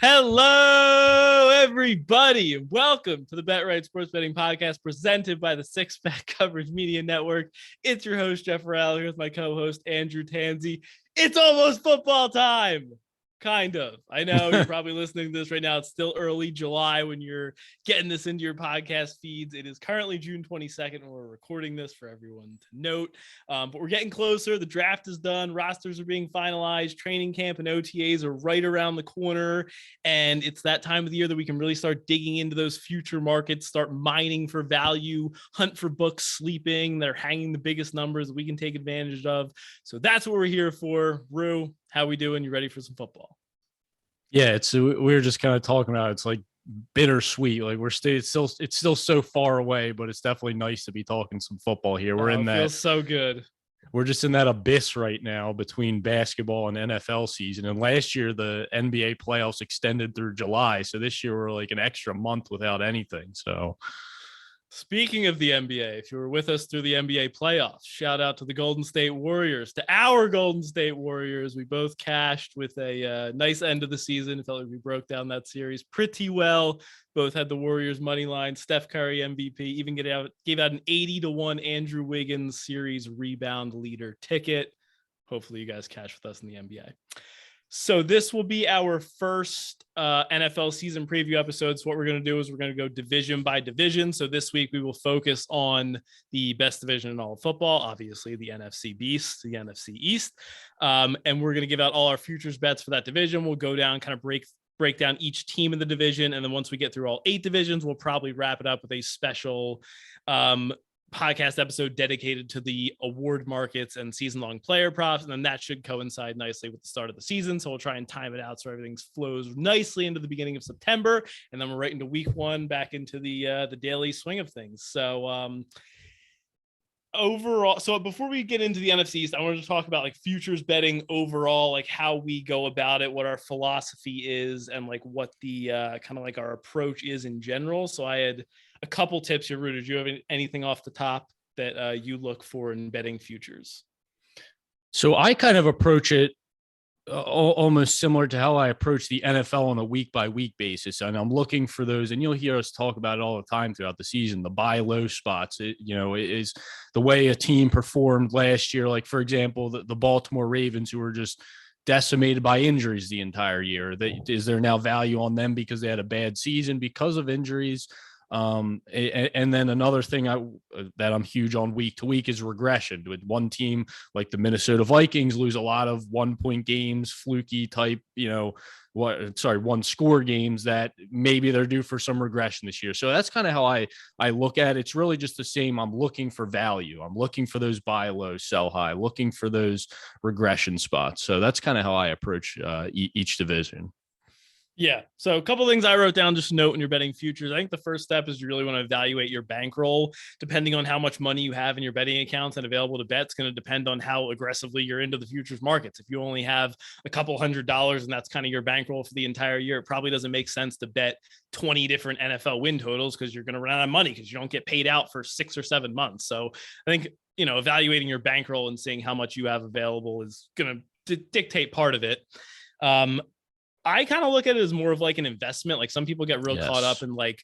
Hello, everybody, and welcome to the Bet Right Sports Betting Podcast presented by the Six Pack Coverage Media Network. It's your host, Jeff Farrell, here with my co-host, Andrew Tanzi. It's almost football time. Kind of. I know you're probably listening to this right now. It's still early July when you're getting this into your podcast feeds. It is currently June 22nd, and we're recording this for everyone to note. But we're getting closer. The draft is done. Rosters are being finalized. Training camp and OTAs are right around the corner. And it's that time of the year that we can really start digging into those future markets, start mining for value, hunt for books sleeping that are hanging the biggest numbers that we can take advantage of. So that's what we're here for. Rue, how we doing? You ready for some football? Yeah, we were just kind of talking about it's like bittersweet. Like it's still so far away, but it's definitely nice to be talking some football here. We're in that. Feels so good. We're just in that abyss right now between basketball and NFL season. And last year the NBA playoffs extended through July, so this year we're like an extra month without anything. So speaking of the NBA, if you were with us through the NBA playoffs, shout out to the Golden State Warriors, to our Golden State Warriors. We both cashed with a nice end of the season. It felt like we broke down that series pretty well. Both had the Warriors money line, Steph Curry MVP, even gave out an 80-1 Andrew Wiggins series rebound leader ticket. Hopefully you guys cash with us in the NBA. So this will be our first NFL season preview episode. So what we're going to do is we're going to go division by division. So this week we will focus on the best division in all of football, obviously the NFC Beast, the NFC East. And we're going to give out all our futures bets for that division. We'll go down, kind of break down each team in the division. And then once we get through all 8 divisions, we'll probably wrap it up with a special podcast episode dedicated to the award markets and season-long player props, and then that should coincide nicely with the start of the season. So we'll try and time it out so everything flows nicely into the beginning of September, and then we're right into week 1, back into the daily swing of things. So overall, so before we get into the NFC East, I wanted to talk about like futures betting overall, like how we go about it, what our philosophy is, and like what the kind of like our approach is in general. So I had a couple tips here. Rue, did you have anything off the top that you look for in betting futures? So I kind of approach it almost similar to how I approach the NFL on a week by week basis. And I'm looking for those, and you'll hear us talk about it all the time throughout the season, the buy low spots. It is the way a team performed last year. Like, for example, the Baltimore Ravens, who were just decimated by injuries the entire year. Is there now value on them because they had a bad season because of injuries? And then another thing that I'm huge on week to week is regression. With one team like the Minnesota Vikings lose a lot of 1-point games, fluky type, one score games that maybe they're due for some regression this year. So that's kind of how I look at it. It's really just the same. I'm looking for value. I'm looking for those buy low, sell high, looking for those regression spots. So that's kind of how I approach each division. Yeah. So a couple of things I wrote down, just note in your betting futures. I think the first step is you really want to evaluate your bankroll. Depending on how much money you have in your betting accounts and available to bet, it's going to depend on how aggressively you're into the futures markets. If you only have a couple $100 and that's kind of your bankroll for the entire year, it probably doesn't make sense to bet 20 different NFL win totals because you're going to run out of money because you don't get paid out for 6 or 7 months. So I think, evaluating your bankroll and seeing how much you have available is going to dictate part of it. I kind of look at it as more of like an investment. Like some people get real caught up in like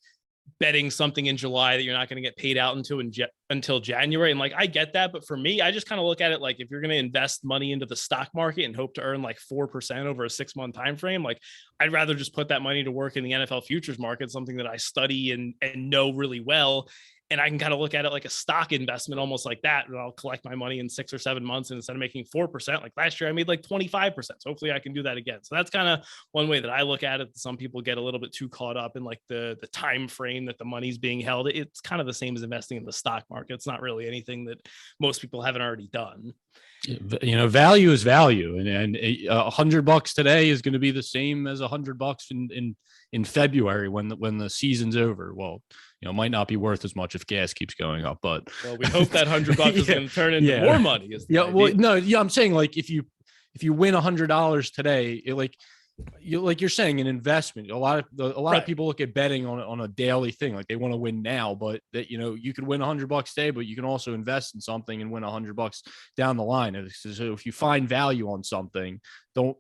betting something in July that you're not going to get paid out until January. And like, I get that. But for me, I just kind of look at it like if you're going to invest money into the stock market and hope to earn like 4% over a 6-month time frame, like I'd rather just put that money to work in the NFL futures market, something that I study and know really well. And I can kind of look at it like a stock investment, almost like that. And I'll collect my money in 6 or 7 months. And instead of making 4%, like last year, I made like 25%. So hopefully I can do that again. So that's kind of one way that I look at it. Some people get a little bit too caught up in like the time frame that the money's being held. It's kind of the same as investing in the stock market. It's not really anything that most people haven't already done. Value is value, and $100 today is going to be the same as $100 in February when the season's over. Well, it might not be worth as much if gas keeps going up, but we hope that $100 is going to turn into more money. I'm saying like if you win $100 today, you're saying an investment. A lot of people look at betting on a daily thing, like they want to win now, but that you could win $100 today, but you can also invest in something and win $100 down the line. So if you find value on something, don't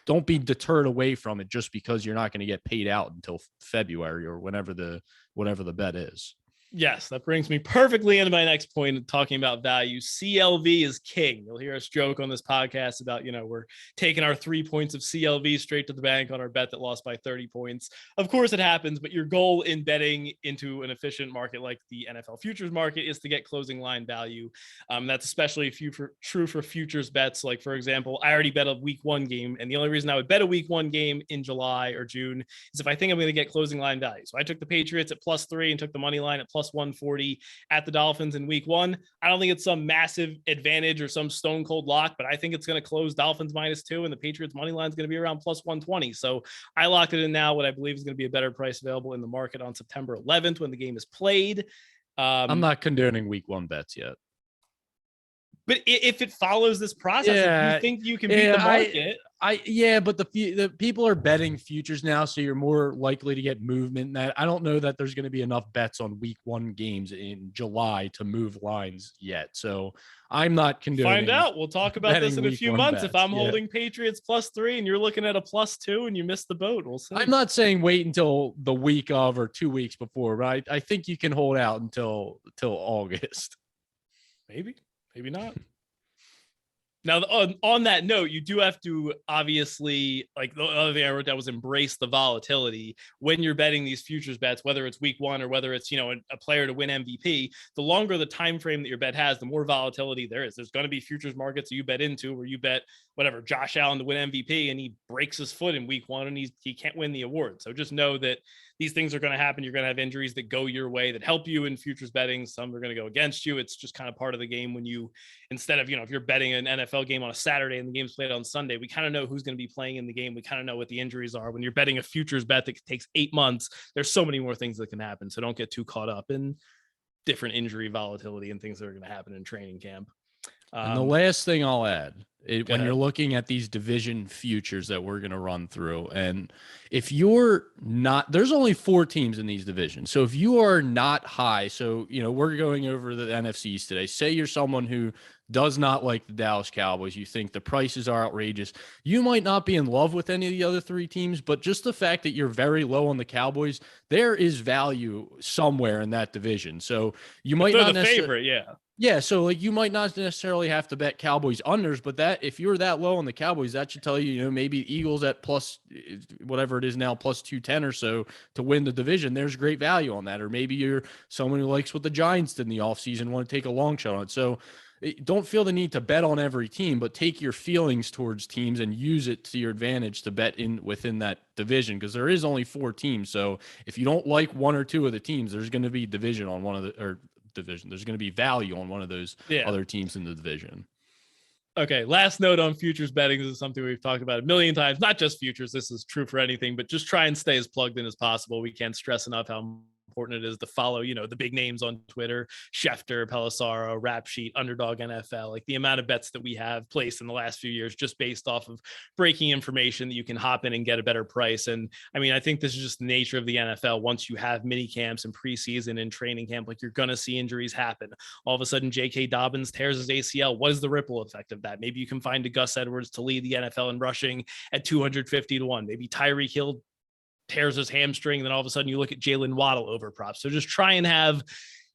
don't be deterred away from it just because you're not going to get paid out until February or whatever the bet is. Yes, that brings me perfectly into my next point, talking about value. CLV is king. You'll hear us joke on this podcast about, we're taking our 3 points of CLV straight to the bank on our bet that lost by 30 points. Of course it happens, but your goal in betting into an efficient market like the NFL futures market is to get closing line value. That's especially true for futures bets. Like, for example, I already bet a week 1 game, and the only reason I would bet a week 1 game in July or June is if I think I'm going to get closing line value. So I took the Patriots at +3 and took the money line at plus 140 at the Dolphins in week 1. I don't think it's some massive advantage or some stone cold lock, but I think it's going to close Dolphins -2 and the Patriots money line is going to be around plus 120. So I locked it in now, what I believe is going to be a better price available in the market on September 11th when the game is played. I'm not condoning week 1 bets yet. But if it follows this process, if you think you can beat the market. But the people are betting futures now, so you're more likely to get movement in that. I don't know that there's going to be enough bets on week 1 games in July to move lines yet. So I'm not condoning. Find out. We'll talk about this in a few months. Bets. If I'm holding Patriots +3 and you're looking at a +2 and you missed the boat, we'll see. I'm not saying wait until the week of or 2 weeks before, but I think you can hold out until August. Maybe not. Now, on that note, you do have to obviously, like the other thing I wrote down was embrace the volatility when you're betting these futures bets, whether it's week 1 or whether it's, a player to win MVP. The longer the time frame that your bet has, the more volatility there is. There's going to be futures markets that you bet into where you bet whatever Josh Allen to win MVP and he breaks his foot in week 1 and he can't win the award. So just know that these things are going to happen. You're going to have injuries that go your way that help you in futures betting. Some are going to go against you. It's just kind of part of the game when you, instead of, if you're betting an NFL game on a Saturday and the game's played on Sunday, we kind of know who's going to be playing in the game. We kind of know what the injuries are. When you're betting a futures bet that takes 8 months, there's so many more things that can happen. So don't get too caught up in different injury volatility and things that are going to happen in training camp. And the last thing I'll add, when you're looking at these division futures that we're going to run through, and if you're not, there's only 4 teams in these divisions. So if you are not high, so, we're going over the NFC East today. Say you're someone who does not like the Dallas Cowboys. You think the prices are outrageous. You might not be in love with any of the other 3 teams, but just the fact that you're very low on the Cowboys, there is value somewhere in that division. So you might not necessarily favorite, yeah. Yeah, so like you might not necessarily have to bet Cowboys unders, but that if you're that low on the Cowboys, that should tell you, maybe Eagles at plus whatever it is now, plus 210 or so to win the division. There's great value on that. Or maybe you're someone who likes what the Giants did in the offseason, want to take a long shot on it. So don't feel the need to bet on every team, but take your feelings towards teams and use it to your advantage to bet within that division, because there is only 4 teams. So if you don't like 1 or 2 of the teams, there's going to be division on one of the division. There's going to be value on one of those other teams in the division. Okay, last note on futures betting. This is something we've talked about a million times, not just futures. This is true for anything, but just try and stay as plugged in as possible. We can't stress enough how important it is to follow, the big names on Twitter, Schefter, Pelissaro, Rap Sheet, Underdog NFL, like the amount of bets that we have placed in the last few years, just based off of breaking information that you can hop in and get a better price. And I mean, I think this is just the nature of the NFL. Once you have mini camps and preseason and training camp, like you're going to see injuries happen. All of a sudden, J.K. Dobbins tears his ACL. What is the ripple effect of that? Maybe you can find a Gus Edwards to lead the NFL in rushing at 250-1. Maybe Tyreek Hill tears his hamstring, and then all of a sudden you look at Jalen Waddle over props. So just try and have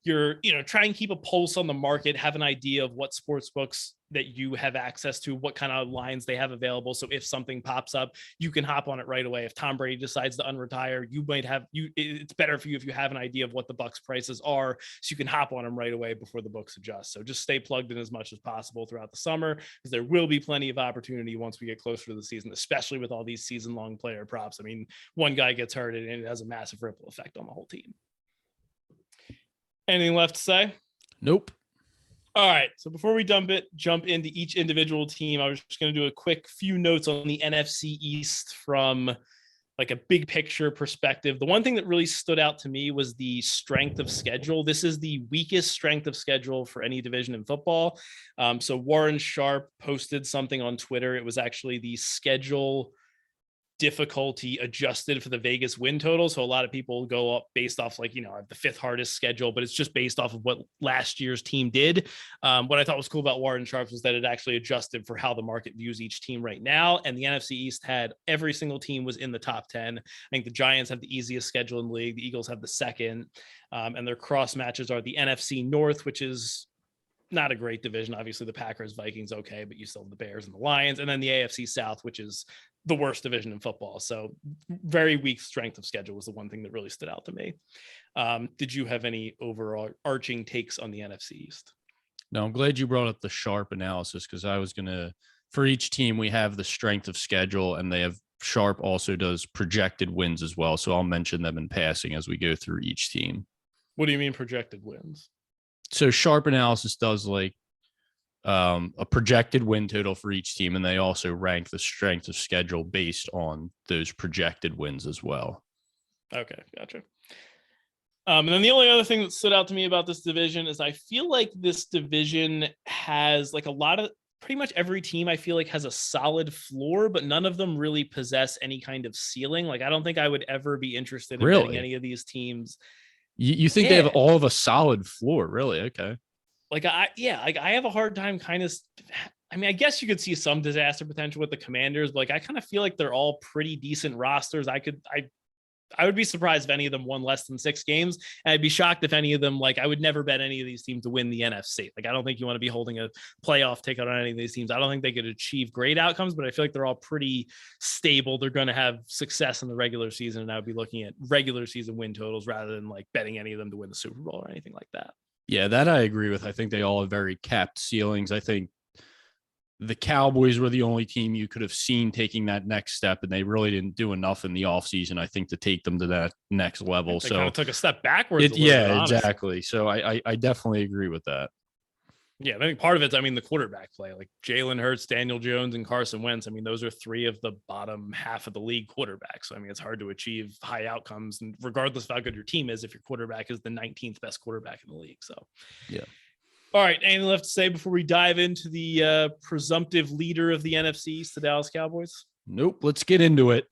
try and keep a pulse on the market, have an idea of what sports books that you have access to, what kind of lines they have available. So if something pops up, you can hop on it right away. If Tom Brady decides to unretire, it's better for you if you have an idea of what the Bucs prices are, so you can hop on them right away before the books adjust. So just stay plugged in as much as possible throughout the summer, because there will be plenty of opportunity once we get closer to the season, especially with all these season-long player props. I mean, one guy gets hurt and it has a massive ripple effect on the whole team. Anything left to say? Nope. All right. So before we jump into each individual team, I was just going to do a quick few notes on the NFC East from like a big picture perspective. The one thing that really stood out to me was the strength of schedule. This is the weakest strength of schedule for any division in football. So Warren Sharp posted something on Twitter. It was actually the schedule difficulty adjusted for the Vegas win total. So a lot of people go up based off like, the fifth hardest schedule, but it's just based off of what last year's team did. What I thought was cool about Warren Sharps was that it actually adjusted for how the market views each team right now. And the NFC East had every single team was in the top 10. I think the Giants have the easiest schedule in the league. The Eagles have the second. And their cross matches are the NFC North, which is not a great division. Obviously the Packers, Vikings, okay, but you still have the Bears and the Lions, and then the AFC South, which is the worst division in football. So very weak strength of schedule was the one thing that really stood out to me. Did you have any overarching takes on the NFC East? No, I'm glad you brought up the Sharp analysis, because I was going to, for each team, we have the strength of schedule, and they have Sharp also does projected wins as well. So I'll mention them in passing as we go through each team. What do you mean projected wins? So Sharp analysis does like a projected win total for each team, and they also rank the strength of schedule based on those projected wins as well. Okay, gotcha. And then the only other thing that stood out to me about this division is I feel like this division has like a lot of, pretty much every team I feel like has a solid floor, but none of them really possess any kind of ceiling. Like I don't think I would ever be interested in betting any of these teams. You think they have all of a solid floor, really? Okay. Like I have a hard time kind of, I mean, I guess you could see some disaster potential with the Commanders, but like I kind of feel like they're all pretty decent rosters. I would be surprised if any of them won less than 6 games. And I'd be shocked if any of them, like I would never bet any of these teams to win the NFC. Like, I don't think you want to be holding a playoff ticket on any of these teams. I don't think they could achieve great outcomes, but I feel like they're all pretty stable. They're going to have success in the regular season. And I would be looking at regular season win totals rather than like betting any of them to win the Super Bowl or anything like that. Yeah, that I agree with. I think they all have very capped ceilings. I think the Cowboys were the only team you could have seen taking that next step, and they really didn't do enough in the offseason, I think, to take them to that next level. They kind of took a step backwards. Exactly. So I definitely agree with that. Yeah, I think part of it's, I mean, the quarterback play, like Jalen Hurts, Daniel Jones, and Carson Wentz. I mean, those are 3 of the bottom half of the league quarterbacks. So, I mean, it's hard to achieve high outcomes, and regardless of how good your team is, if your quarterback is the 19th best quarterback in the league. So, yeah. All right, anything left to say before we dive into the presumptive leader of the NFC East, the Dallas Cowboys? Nope. Let's get into it.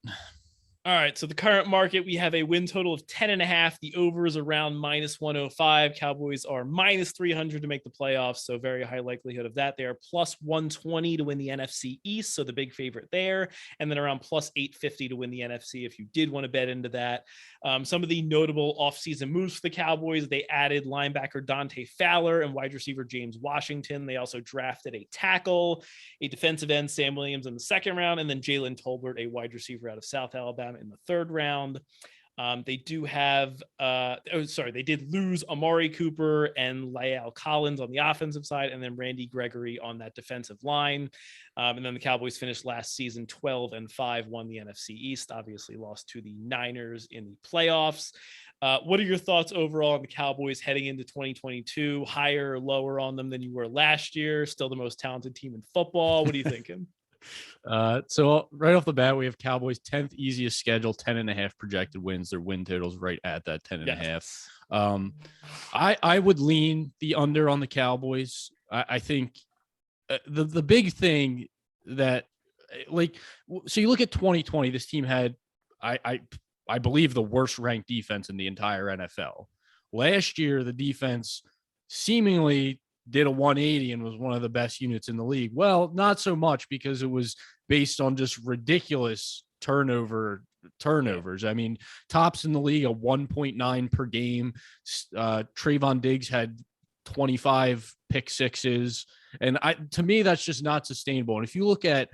All right, so the current market, we have a win total of 10.5. The over is around -105. Cowboys are -300 to make the playoffs, so very high likelihood of that. They are +120 to win the NFC East, so the big favorite there, and then around +850 to win the NFC if you did want to bet into that. Some of the notable offseason moves for the Cowboys, they added linebacker Dante Fowler and wide receiver James Washington. They also drafted a tackle, a defensive end, Sam Williams, in the second round, and then Jalen Tolbert, a wide receiver out of South Alabama, in the third round. They do have, they did lose Amari Cooper and La'el Collins on the offensive side, and then Randy Gregory on that defensive line. And then the Cowboys finished last season 12-5, won the NFC East, obviously lost to the Niners in the playoffs. What are your thoughts overall on the Cowboys heading into 2022? Higher or lower on them than you were last year? Still the most talented team in football? What are you thinking? So right off the bat, we have Cowboys 10th easiest schedule, 10.5 projected wins. Their win totals right at that 10.5. Yes. I would lean the under on the Cowboys. I think the big thing that, like, so you look at 2020, this team had, I believe, the worst ranked defense in the entire NFL. Last year, the defense seemingly did a 180 and was one of the best units in the league. Well, not so much, because it was based on just ridiculous turnovers. I mean, tops in the league, a 1.9 per game. Trayvon Diggs had 25 pick sixes. And to me, that's just not sustainable. And if you look at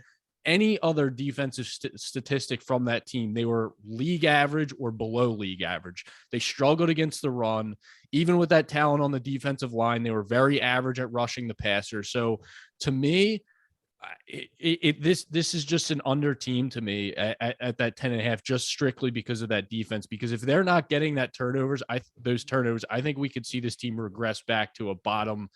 any other defensive statistic from that team, they were league average or below league average. They struggled against the run. Even with that talent on the defensive line, they were very average at rushing the passer. So to me, this is just an under team to me at that 10.5, just strictly because of that defense. Because if they're not getting those turnovers, I think we could see this team regress back to a bottom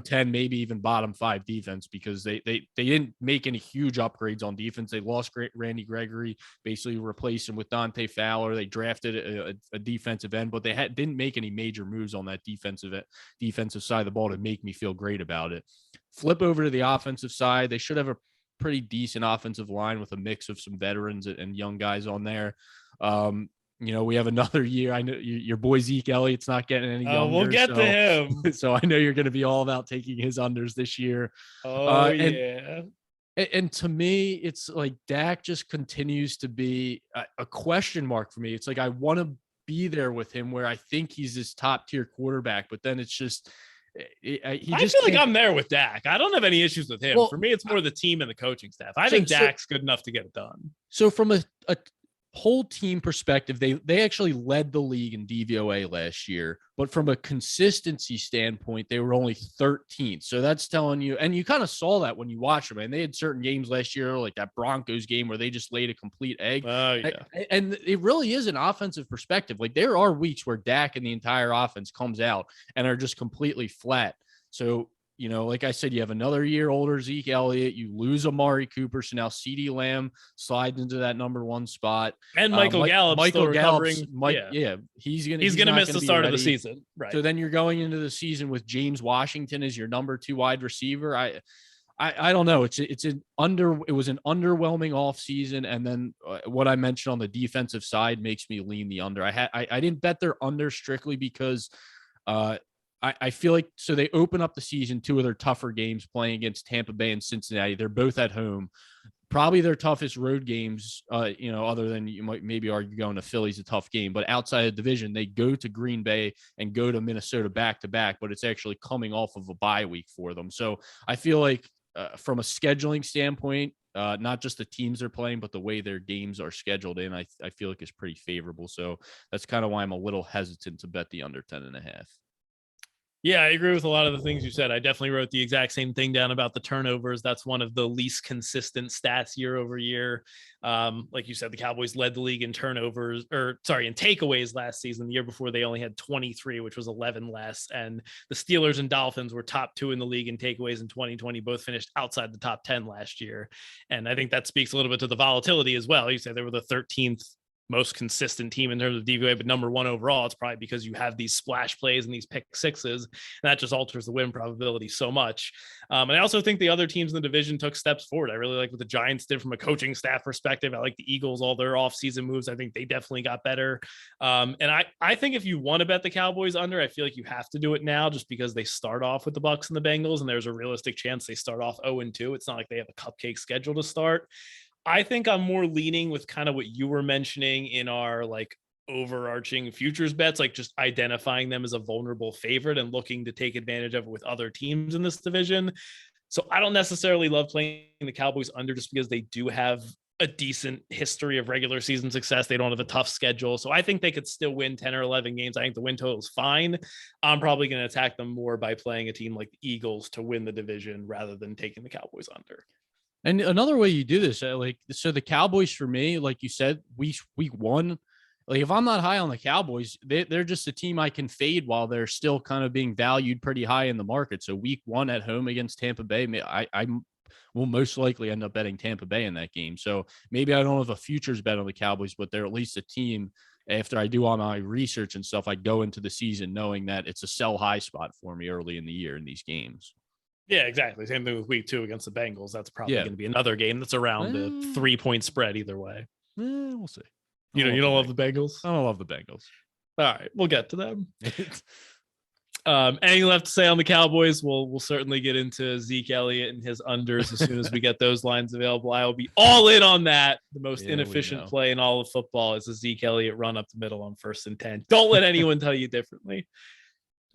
10, maybe even bottom 5 defense, because they didn't make any huge upgrades on defense. They lost Randy Gregory, basically replaced him with Dante Fowler. They drafted a defensive end, but they didn't make any major moves on that defensive side of the ball to make me feel great about it. Flip over to the offensive side. They should have a pretty decent offensive line with a mix of some veterans and young guys on there. We have another year. I know your boy Zeke Elliott's not getting any younger. We'll get to him. So I know you're going to be all about taking his unders this year. Yeah. And to me, it's like Dak just continues to be a question mark for me. It's like I want to be there with him where I think he's this top tier quarterback, but then it's just I feel like I'm there with Dak. I don't have any issues with him. Well, for me, it's more the team and the coaching staff. I think Dak's good enough to get it done. So from a whole team perspective, they actually led the league in DVOA last year, but from a consistency standpoint, they were only 13th. So that's telling you, and you kind of saw that when you watch them, and they had certain games last year, like that Broncos game where they just laid a complete egg. And it really is an offensive perspective. Like there are weeks where Dak and the entire offense comes out and are just completely flat. So, like I said, you have another year older Zeke Elliott. You lose Amari Cooper, so now CeeDee Lamb slides into that number one spot. And Michael Gallup still recovering. He's gonna miss the start of the season. Right. So then you're going into the season with James Washington as your number 2 wide receiver. I don't know. It was an underwhelming offseason, and then what I mentioned on the defensive side makes me lean the under. I didn't bet their under strictly because I feel like so they open up the season 2 of their tougher games playing against Tampa Bay and Cincinnati. They're both at home. Probably their toughest road games, other than you might maybe argue going to Philly's a tough game. But outside of the division, they go to Green Bay and go to Minnesota back-to-back, but it's actually coming off of a bye week for them. So I feel like from a scheduling standpoint, not just the teams they're playing, but the way their games are scheduled in, I feel like is pretty favorable. So that's kind of why I'm a little hesitant to bet the under 10.5. Yeah, I agree with a lot of the things you said. I definitely wrote the exact same thing down about the turnovers. That's one of the least consistent stats year over year. Like you said, the Cowboys led the league in turnovers, in takeaways last season. The year before, they only had 23, which was 11 less. And the Steelers and Dolphins were top 2 in the league in takeaways in 2020, both finished outside the top 10 last year. And I think that speaks a little bit to the volatility as well. You said they were the 13th most consistent team in terms of DVOA, but number 1 overall. It's probably because you have these splash plays and these pick sixes, and that just alters the win probability so much. And I also think the other teams in the division took steps forward. I really like what the Giants did from a coaching staff perspective. I like the Eagles, all their offseason moves. I think they definitely got better. And I think if you want to bet the Cowboys under, I feel like you have to do it now just because they start off with the Bucs and the Bengals, and there's a realistic chance they start off 0-2. It's not like they have a cupcake schedule to start. I think I'm more leaning with kind of what you were mentioning in our like overarching futures bets, like just identifying them as a vulnerable favorite and looking to take advantage of it with other teams in this division. So I don't necessarily love playing the Cowboys under just because they do have a decent history of regular season success. They don't have a tough schedule. So I think they could still win 10 or 11 games. I think the win total is fine. I'm probably going to attack them more by playing a team like the Eagles to win the division rather than taking the Cowboys under. And another way you do this, so the Cowboys for me, like you said, week 1, like if I'm not high on the Cowboys, they're just a team I can fade while they're still kind of being valued pretty high in the market. So week 1 at home against Tampa Bay, I will most likely end up betting Tampa Bay in that game. So maybe I don't have a futures bet on the Cowboys, but they're at least a team. After I do all my research and stuff, I go into the season knowing that it's a sell high spot for me early in the year in these games. Yeah, exactly. Same thing with week 2 against the Bengals. That's probably going to be another game that's around a 3-point spread either way. We'll see. You don't love the Bengals? I don't love the Bengals. All right, we'll get to them. Anything left to say on the Cowboys? We'll certainly get into Zeke Elliott and his unders as soon as we get those lines available. I will be all in on that. The most inefficient play in all of football is a Zeke Elliott run up the middle on 1st and 10. Don't let anyone tell you differently.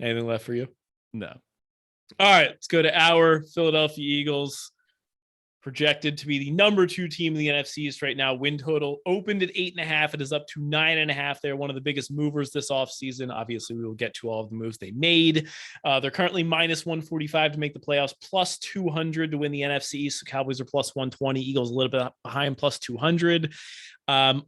Anything left for you? No. All right, let's go to our Philadelphia Eagles. Projected to be the number 2 team in the NFC East right now. Win total opened at 8.5. It is up to 9.5. They're one of the biggest movers this offseason. Obviously, we will get to all of the moves they made. They're currently minus 145 to make the playoffs, plus 200 to win the NFC East. So Cowboys are plus 120. Eagles a little bit behind, plus 200.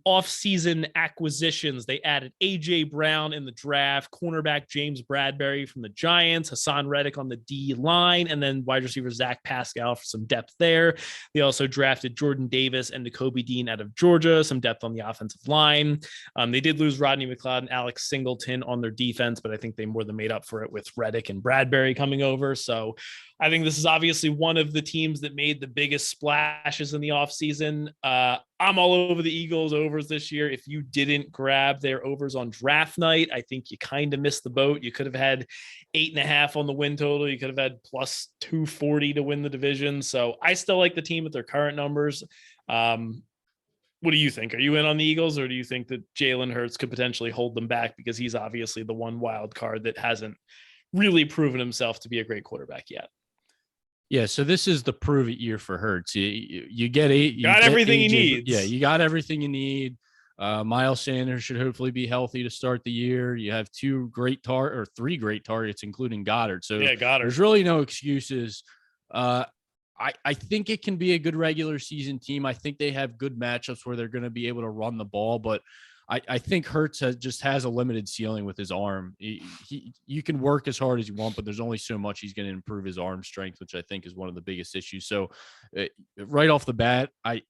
Off-season acquisitions. They added A.J. Brown in the draft, cornerback James Bradbury from the Giants, Hassan Reddick on the D line, and then wide receiver Zach Pascal for some depth there. They also drafted Jordan Davis and Nakobe Dean out of Georgia, some depth on the offensive line. They did lose Rodney McLeod and Alex Singleton on their defense, but I think they more than made up for it with Reddick and Bradbury coming over. So I think this is obviously one of the teams that made the biggest splashes in the offseason. I'm all over the Eagles overs this year. If you didn't grab their overs on draft night, I think you kind of missed the boat. You could have had 8.5 on the win total. You could have had plus 240 to win the division. So I still like the team at their current numbers. What do you think? Are you in on the Eagles, or do you think that Jalen Hurts could potentially hold them back because he's obviously the one wild card that hasn't really proven himself to be a great quarterback yet? Yeah, so this is the prove it year for Hurts. You get everything he needs. Yeah, you got everything you need. Miles Sanders should hopefully be healthy to start the year. You have three great targets, including Goddard. So yeah, Goddard. There's really no excuses. I think it can be a good regular season team. I think they have good matchups where they're going to be able to run the ball, but I think Hurts has a limited ceiling with his arm. You can work as hard as you want, but there's only so much he's going to improve his arm strength, which I think is one of the biggest issues. So right off the bat, I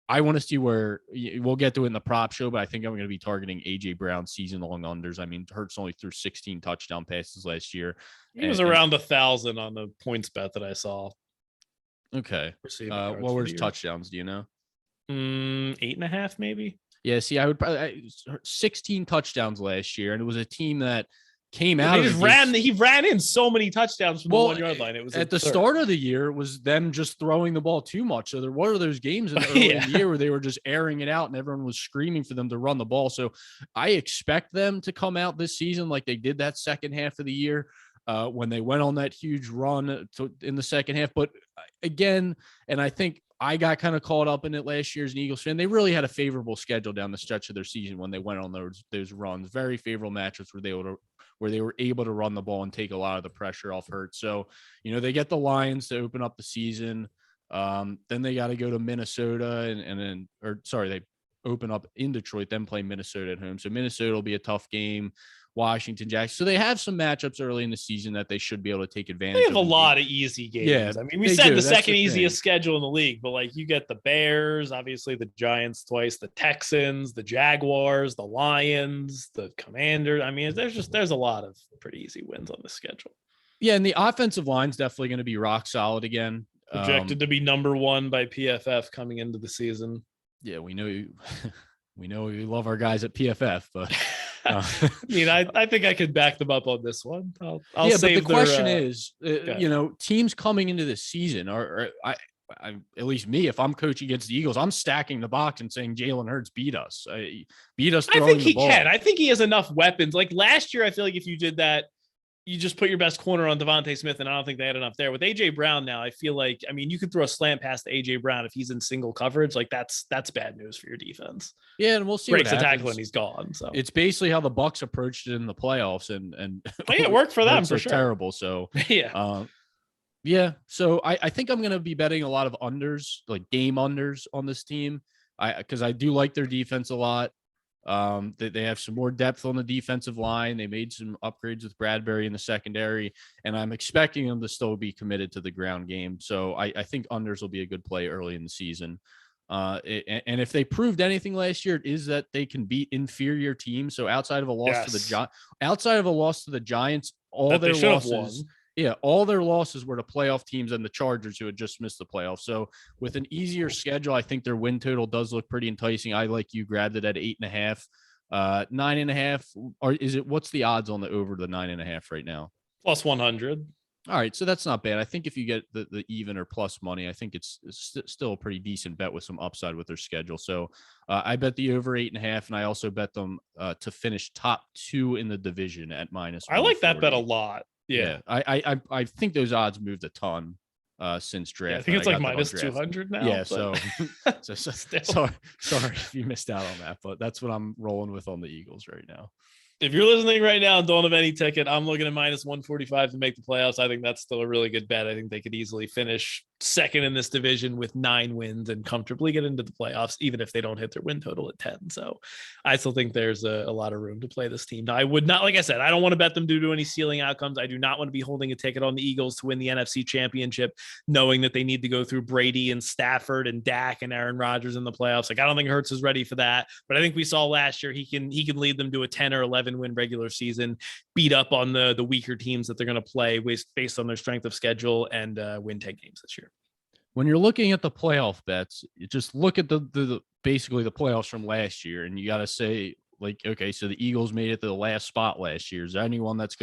want to see where we'll get to it in the prop show, but I think I'm going to be targeting A.J. Brown season-long unders. I mean, Hurts only threw 16 touchdown passes last year. He was around 1,000 on the points bet that I saw. Okay. What were his touchdowns? Do you know? 8.5 maybe. Yeah, see, I would probably 16 touchdowns last year, and it was a team that came out. He ran in so many touchdowns from the 1 yard line. It was at the start of the year, it was them just throwing the ball too much. So there were those games in the early in the year where they were just airing it out, and everyone was screaming for them to run the ball. So I expect them to come out this season like they did that second half of the year when they went on that huge run in the second half. But again, and I think I got kind of caught up in it last year as an Eagles fan. They really had a favorable schedule down the stretch of their season when they went on those runs. Very favorable matchups where they were able to run the ball and take a lot of the pressure off Hurts. So, they get the Lions to open up the season. Then they got to go to Minnesota they open up in Detroit, then play Minnesota at home. So Minnesota will be a tough game. Washington, Jackson. So they have some matchups early in the season that they should be able to take advantage of. They have a lot of easy games. Yeah, I mean, we said the second easiest schedule in the league, but like you get the Bears, obviously the Giants twice, the Texans, the Jaguars, the Lions, the Commanders. I mean, there's a lot of pretty easy wins on the schedule. Yeah, and the offensive line's definitely going to be rock solid again. Projected to be number 1 by PFF coming into the season. Yeah, we know we love our guys at PFF, but I mean, I think I could back them up on this one. I'll yeah, save but the question is, teams coming into this season are at least me, if I'm coaching against the Eagles, I'm stacking the box and saying Jalen Hurts beat us throwing I think he the ball. Can. I think he has enough weapons. Like last year, I feel like if you did that, you just put your best corner on Devontae Smith, and I don't think they had enough there. With A.J. Brown now, I feel like, I mean, you could throw a slant pass to A.J. Brown if he's in single coverage. Like that's bad news for your defense. Yeah, and we'll see. Breaks the tackle and he's gone. So it's basically how the Bucs approached it in the playoffs, and it worked for them for sure. Terrible. So yeah. So I think I'm going to be betting a lot of unders, like game unders on this team, because I do like their defense a lot. They have some more depth on the defensive line. They made some upgrades with Bradbury in the secondary, and I'm expecting them to still be committed to the ground game. So I think unders will be a good play early in the season. And if they proved anything last year, it is that they can beat inferior teams. So outside of a loss to the Giants, all their losses were to playoff teams and the Chargers, who had just missed the playoffs. So with an easier schedule, I think their win total does look pretty enticing. I like you grabbed it at 8.5, 9.5. Or what's the odds on the over the 9.5 right now? Plus 100. All right, so that's not bad. I think if you get the even or plus money, I think it's still a pretty decent bet with some upside with their schedule. So I bet the over 8.5, and I also bet them to finish top 2 in the division at minus. I like that bet a lot. Yeah. I think those odds moved a ton since draft. I think it's like minus 200 now. Yeah, so sorry if you missed out on that, but that's what I'm rolling with on the Eagles right now. If you're listening right now and don't have any ticket, I'm looking at minus 145 to make the playoffs. I think that's still a really good bet. I think they could easily finish second in this division with 9 wins and comfortably get into the playoffs, even if they don't hit their win total at 10. So I still think there's a lot of room to play this team. Now, I would not, like I said, I don't want to bet them due to any ceiling outcomes. I do not want to be holding a ticket on the Eagles to win the NFC Championship, knowing that they need to go through Brady and Stafford and Dak and Aaron Rodgers in the playoffs. Like, I don't think Hurts is ready for that, but I think we saw last year he can lead them to a 10 or 11 win regular season, beat up on the weaker teams that they're going to play based on their strength of schedule, and win 10 games this year. When you're looking at the playoff bets, you just look at the basically the playoffs from last year, and you got to say, like, okay, so the Eagles made it to the last spot last year. Is there anyone that's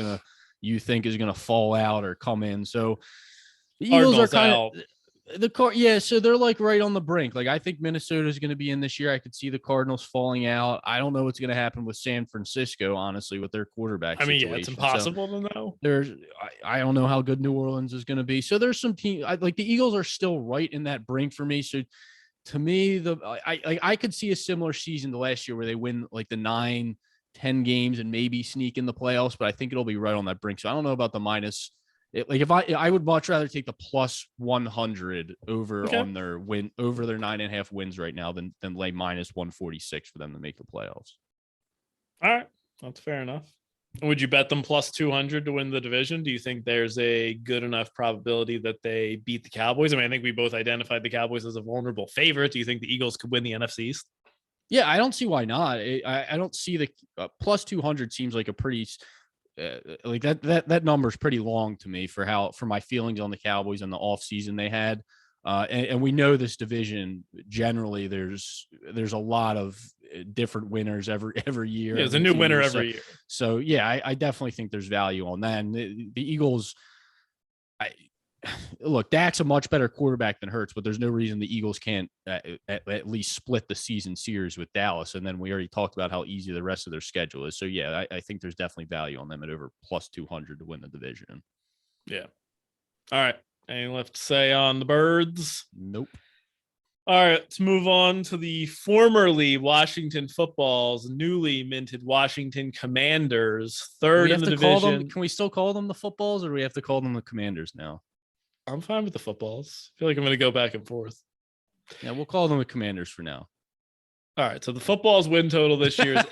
you think is gonna fall out or come in? So the Eagles are kind of so they're like right on the brink. Like, I think Minnesota is going to be in this year. I could see the Cardinals falling out. I don't know what's going to happen with San Francisco, honestly, with their quarterback. I mean, situation. yeah, it's impossible to know. I don't know how good New Orleans is going to be. So there's some team like the Eagles are still right in that brink for me. So to me, I could see a similar season to last year where they win like the 9-10 games and maybe sneak in the playoffs, but I think it'll be right on that brink. So I don't know about the minus. If I would much rather take the plus 100 over on their win over their 9.5 wins right now than lay minus 146 for them to make the playoffs. All right, that's fair enough. Would you bet them plus 200 to win the division? Do you think there's a good enough probability that they beat the Cowboys? I mean, I think we both identified the Cowboys as a vulnerable favorite. Do you think the Eagles could win the NFC East? Yeah, I don't see why not. I don't see the plus 200 seems like a pretty like that number is pretty long to me for my feelings on the Cowboys and the offseason they had. And we know this division generally there's a lot of different winners every year. Yeah, there's a new winner every year. So yeah, I definitely think there's value on that. And the Eagles, look, Dak's a much better quarterback than Hurts, but there's no reason the Eagles can't at least split the season series with Dallas. And then we already talked about how easy the rest of their schedule is. So yeah, I think there's definitely value on them at over plus 200 to win the division. Yeah. All right. Anything left to say on the Birds? Nope. All right, let's move on to the formerly Washington Football's newly minted Washington Commanders, third in the division. Can we still call them the Footballs, or do we have to call them the Commanders now? I'm fine with the Footballs. I feel like I'm going to go back and forth. Yeah, we'll call them the Commanders for now. All right, so the Footballs win total this year is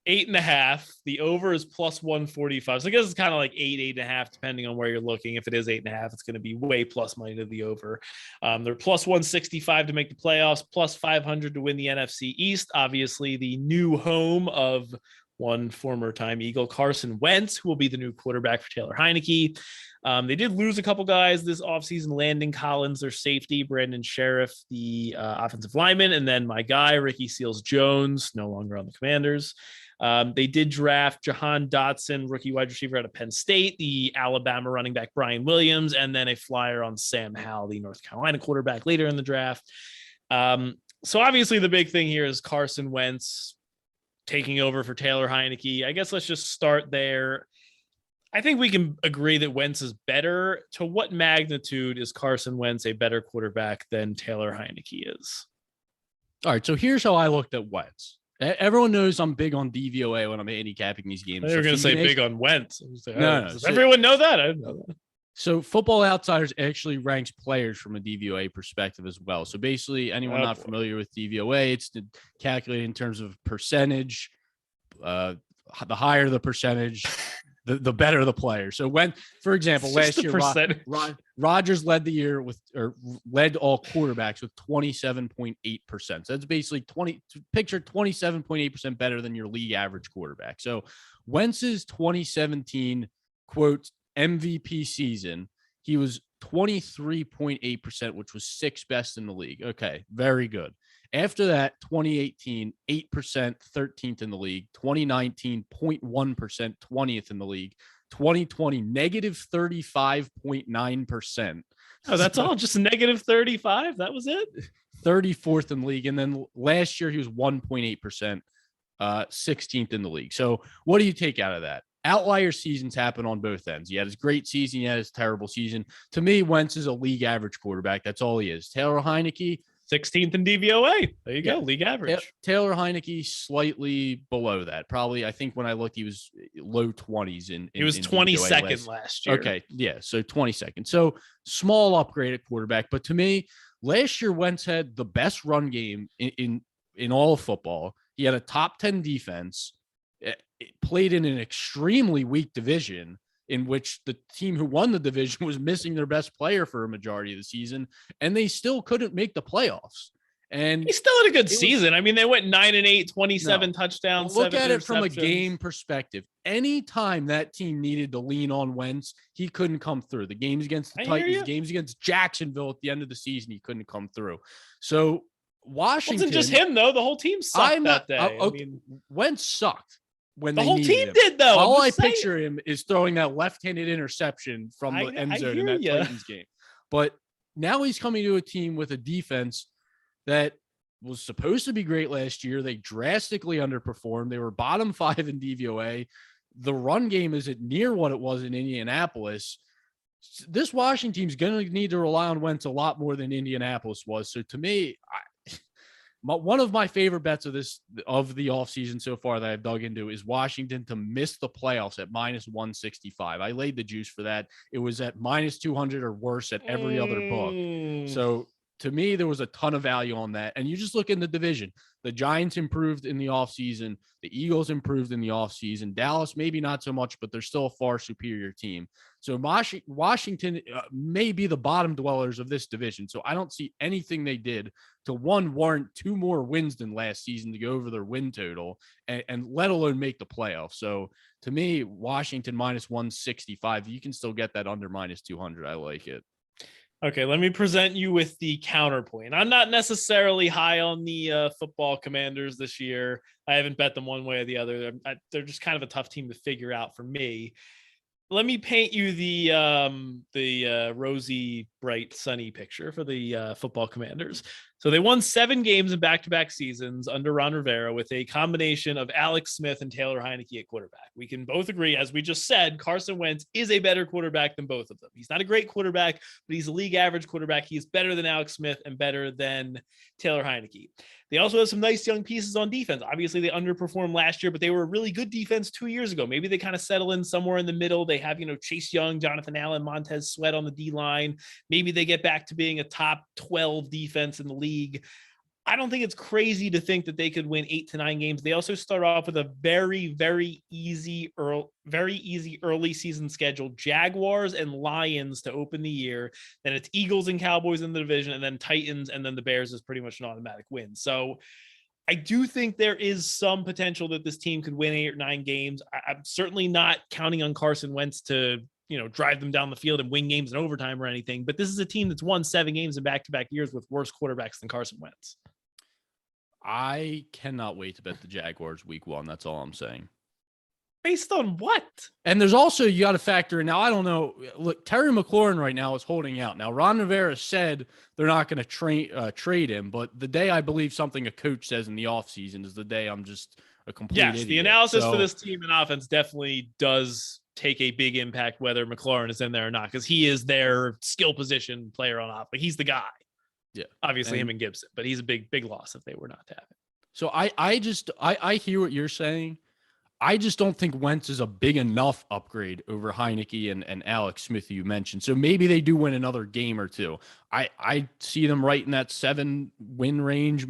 8.5. The over is plus 145. So I guess it's kind of like 8.5, depending on where you're looking. If it is 8.5, it's going to be way plus money to the over. They're plus 165 to make the playoffs, plus 500 to win the NFC East. Obviously, the new home of one former time Eagle, Carson Wentz, who will be the new quarterback for Taylor Heineke. They did lose a couple guys this offseason, Landon Collins, their safety, Brandon Sheriff, the offensive lineman, and then my guy, Ricky Seals-Jones, no longer on the Commanders. They did draft Jahan Dotson, rookie wide receiver out of Penn State, the Alabama running back Brian Williams, and then a flyer on Sam Howell, the North Carolina quarterback, later in the draft. So obviously the big thing here is Carson Wentz taking over for Taylor Heineke. I guess let's just start there. I think we can agree that Wentz is better. To what magnitude is Carson Wentz a better quarterback than Taylor Heineke is? All right, so here's how I looked at Wentz. Everyone knows I'm big on DVOA when I'm handicapping these games. They were going to say big on Wentz. Like, no. Does everyone know that? I didn't know that. So Football Outsiders actually ranks players from a DVOA perspective as well. So basically, anyone not familiar with DVOA, it's calculated in terms of percentage. The higher the percentage, the better the player. So when, for example, last year, Rodgers led the year led all quarterbacks with 27.8%. So that's basically 27.8% better than your league average quarterback. So Wentz's 2017 quote MVP season, he was 23.8%, which was sixth best in the league. Okay, very good. After that, 2018, 8%, 13th in the league. 2019, 0.1%, 20th in the league. 2020, negative 35.9%. Oh, that's all just negative 35? That was it? 34th in the league. And then last year, he was 1.8%, 16th in the league. So what do you take out of that? Outlier seasons happen on both ends. He had his great season. He had his terrible season. To me, Wentz is a league average quarterback. That's all he is. Taylor Heineke, 16th in DVOA. There you go, league average. Taylor Heineke slightly below that. Probably, I think when I looked, he was low 20s in he was 22nd last year. Okay, yeah, so 22nd. So small upgrade at quarterback. But to me, last year Wentz had the best run game in all of football. He had a top 10 defense. It played in an extremely weak division in which the team who won the division was missing their best player for a majority of the season, and they still couldn't make the playoffs. And he still had a good season. I mean, they went 9-8, 27 touchdowns. Well, look at it from a game perspective. Anytime that team needed to lean on Wentz, he couldn't come through. The games against the Titans, games against Jacksonville at the end of the season, he couldn't come through. So Washington, wasn't just him though. The whole team sucked that day. I mean, Wentz sucked. When the whole team did, though. All I picture him is throwing that left-handed interception from the end zone in that Titans game. But now he's coming to a team with a defense that was supposed to be great last year. They drastically underperformed. They were bottom 5 in DVOA. The run game isn't near what it was in Indianapolis. This Washington team's going to need to rely on Wentz a lot more than Indianapolis was. So to me, one of my favorite bets of the offseason so far that I've dug into is Washington to miss the playoffs at -165. I laid the juice for that. It was at -200 or worse at every other book. So to me, there was a ton of value on that. And you just look in the division. The Giants improved in the offseason. The Eagles improved in the offseason. Dallas, maybe not so much, but they're still a far superior team. So Washington may be the bottom dwellers of this division. So I don't see anything they did to warrant 2 more wins than last season to go over their win total and let alone make the playoffs. So to me, Washington -165, you can still get that under -200. I like it. Okay, let me present you with the counterpoint. I'm not necessarily high on the football Commanders this year. I haven't bet them one way or the other. They're just kind of a tough team to figure out for me. Let me paint you the rosy, bright, sunny picture for the football Commanders. So they won 7 games in back-to-back seasons under Ron Rivera with a combination of Alex Smith and Taylor Heineke at quarterback. We can both agree, as we just said, Carson Wentz is a better quarterback than both of them. He's not a great quarterback, but he's a league average quarterback. He is better than Alex Smith and better than Taylor Heineke. They also have some nice young pieces on defense. Obviously, they underperformed last year, but they were a really good defense 2 years ago. Maybe they kind of settle in somewhere in the middle. They have, Chase Young, Jonathan Allen, Montez Sweat on the D-line. Maybe they get back to being a top 12 defense in the league. I don't think it's crazy to think that they could win 8 to 9 games. They also start off with a very, very easy early season schedule. Jaguars and Lions to open the year. Then it's Eagles and Cowboys in the division, and then Titans, and then the Bears is pretty much an automatic win. So I do think there is some potential that this team could win 8 or 9 games. I'm certainly not counting on Carson Wentz to drive them down the field and win games in overtime or anything. But this is a team that's won 7 games in back-to-back years with worse quarterbacks than Carson Wentz. I cannot wait to bet the Jaguars week 1. That's all I'm saying. Based on what? And there's also, you got to factor in. Now, I don't know. Look, Terry McLaurin right now is holding out. Now, Ron Rivera said they're not going to trade him. But the day I believe something a coach says in the offseason is the day I'm just a complete idiot. The analysis for this team in offense definitely does take a big impact whether McLaurin is in there or not, because he is their skill position player on offense. Like, he's the guy. Yeah, obviously him and Gibson, but he's a big loss if they were not to have it. So I hear what you're saying. I just don't think Wentz is a big enough upgrade over Heineke and Alex Smith you mentioned. So maybe they do win another game or 2. I see them right in that 7-win range.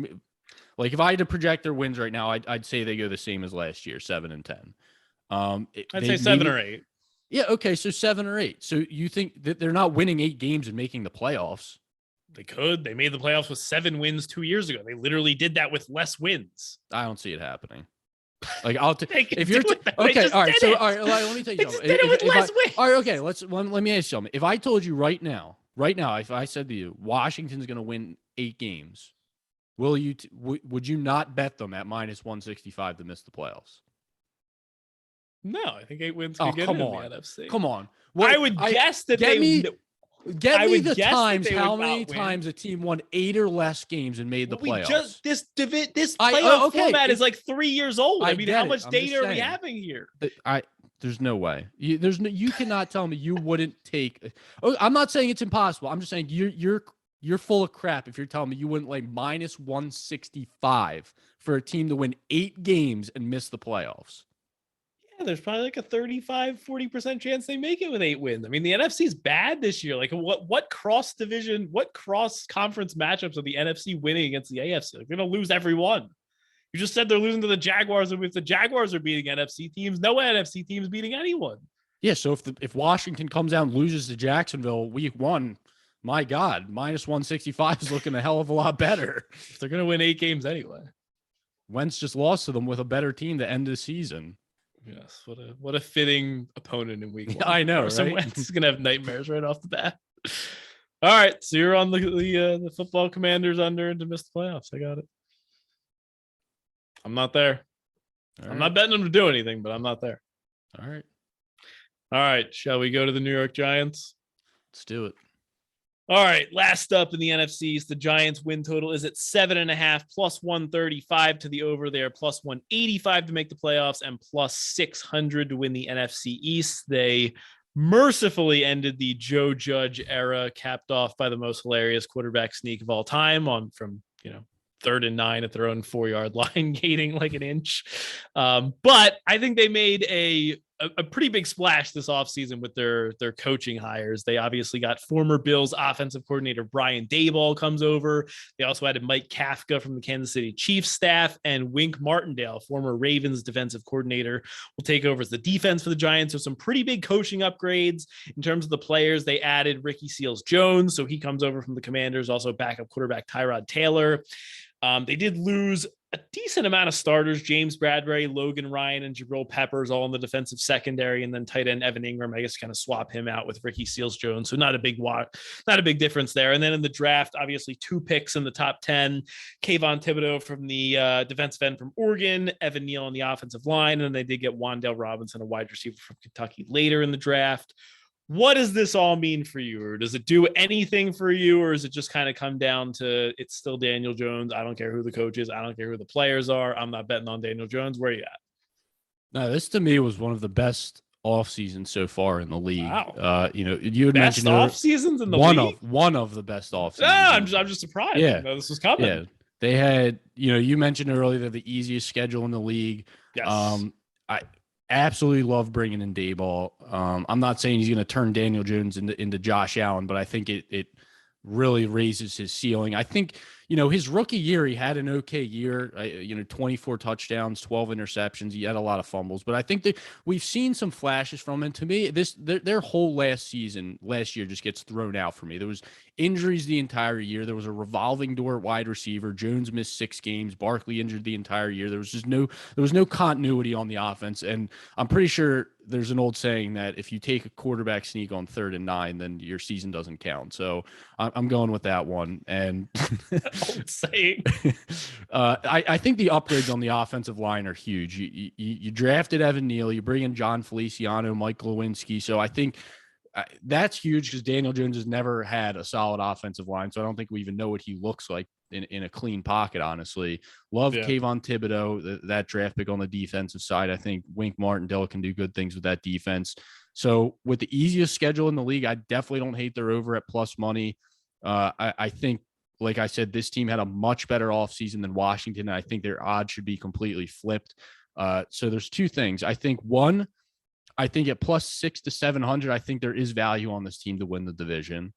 Like, if I had to project their wins right now, I'd say they go the same as last year, 7 and 10. I'd say 7 or 8. Yeah, okay, so 7 or 8. So you think that they're not winning 8 games and making the playoffs? They could. They made the playoffs with 7 wins 2 years ago. They literally did that with less wins. I don't see it happening. Like, I'll take if you're okay. All right. So let me tell you something. Did it with less wins. All right. Okay. Let me ask you something. If I told you right now, if I said to you, Washington's going to win 8 games, would you not bet them at -165 to miss the playoffs? No, I think 8 wins could get in the NFC. Come on. I would guess that Get me the times how many times a team won 8 or less games and made the playoffs. This playoff format is like 3 years old. I mean, how much data are we having here? There's no way. You cannot tell me you wouldn't take. I'm not saying it's impossible. I'm just saying you you're full of crap if you're telling me you wouldn't lay minus 165 for a team to win 8 games and miss the playoffs. Yeah, there's probably like a 35-40% chance they make it with 8 wins. I mean, the NFC is bad this year. Like what cross division, what cross conference matchups are the NFC winning against the AFC? Like, they're gonna lose every one. You just said they're losing to the Jaguars, and if the Jaguars are beating NFC teams, no NFC teams beating anyone. Yeah, so if Washington comes out and loses to Jacksonville week 1, my God, minus 165 is looking a hell of a lot better. If they're gonna win 8 games anyway. Wentz just lost to them with a better team to end the season. Yes, what a fitting opponent in week 1. I know, Carson right? Wentz is gonna have nightmares right off the bat. All right, so you're on the football Commanders under and to miss the playoffs. I got it. I'm not there. I'm not betting them to do anything, but I'm not there. All right. All right, shall we go to the New York Giants? Let's do it. All right, last up in the NFC East, the Giants win total is at 7.5 plus 135 to the over there, plus 185 to make the playoffs, and plus 600 to win the NFC East. They mercifully ended the Joe Judge era, capped off by the most hilarious quarterback sneak of all time from 3rd and 9 at their own 4-yard line, gating like an inch. But I think they made a pretty big splash this offseason with their coaching hires. They obviously got former Bills offensive coordinator Brian Daboll comes over. They also added Mike Kafka from the Kansas City Chiefs staff, and Wink Martindale, former Ravens defensive coordinator, will take over as the defense for the Giants. So some pretty big coaching upgrades in terms of the players. They added Ricky Seals-Jones, so he comes over from the Commanders, also backup quarterback Tyrod Taylor. They did lose a decent amount of starters: James Bradbury, Logan Ryan, and Jabril Peppers, all in the defensive secondary, and then tight end Evan Ingram. I guess kind of swap him out with Ricky Seals-Jones, so not a big difference there. And then in the draft, obviously 2 picks in the top 10: Kayvon Thibodeau from the defensive end from Oregon, Evan Neal on the offensive line, and they did get Wan'Dale Robinson, a wide receiver from Kentucky, later in the draft. What does this all mean for you? Or does it do anything for you? Or is it just kind of come down to it's still Daniel Jones? I don't care who the coach is. I don't care who the players are. I'm not betting on Daniel Jones. Where are you at? No, this to me was one of the best off seasons so far in the league. Wow. You had best mentioned off seasons in the league? one of the best off seasons. I'm just surprised. Yeah. This was coming. Yeah. They had, you mentioned earlier, they're the easiest schedule in the league. Yes. I absolutely love bringing in Daboll. I'm not saying he's going to turn Daniel Jones into Josh Allen, but I think it really raises his ceiling. I think, his rookie year, he had an okay year, 24 touchdowns, 12 interceptions. He had a lot of fumbles, but I think that we've seen some flashes from him. To me, their whole last year just gets thrown out for me. There was injuries the entire year. There was a revolving door at wide receiver. Jones missed 6 games. Barkley injured the entire year. There was no continuity on the offense. And I'm pretty sure there's an old saying that if you take a quarterback sneak on 3rd and 9, then your season doesn't count. So I'm going with that one. And old saying. I think the upgrades on the offensive line are huge. You drafted Evan Neal. You bring in John Feliciano, Mike Lewinsky. So I think that's huge because Daniel Jones has never had a solid offensive line. So I don't think we even know what he looks like in a clean pocket, honestly. Love Kayvon Thibodeau, that draft pick on the defensive side. I think Wink Martindale can do good things with that defense. So with the easiest schedule in the league, I definitely don't hate they're over at plus money. I think, like I said, this team had a much better offseason than Washington. And I think their odds should be completely flipped. So there's 2 things. I think at plus 600 to 700, I think there is value on this team to win the division.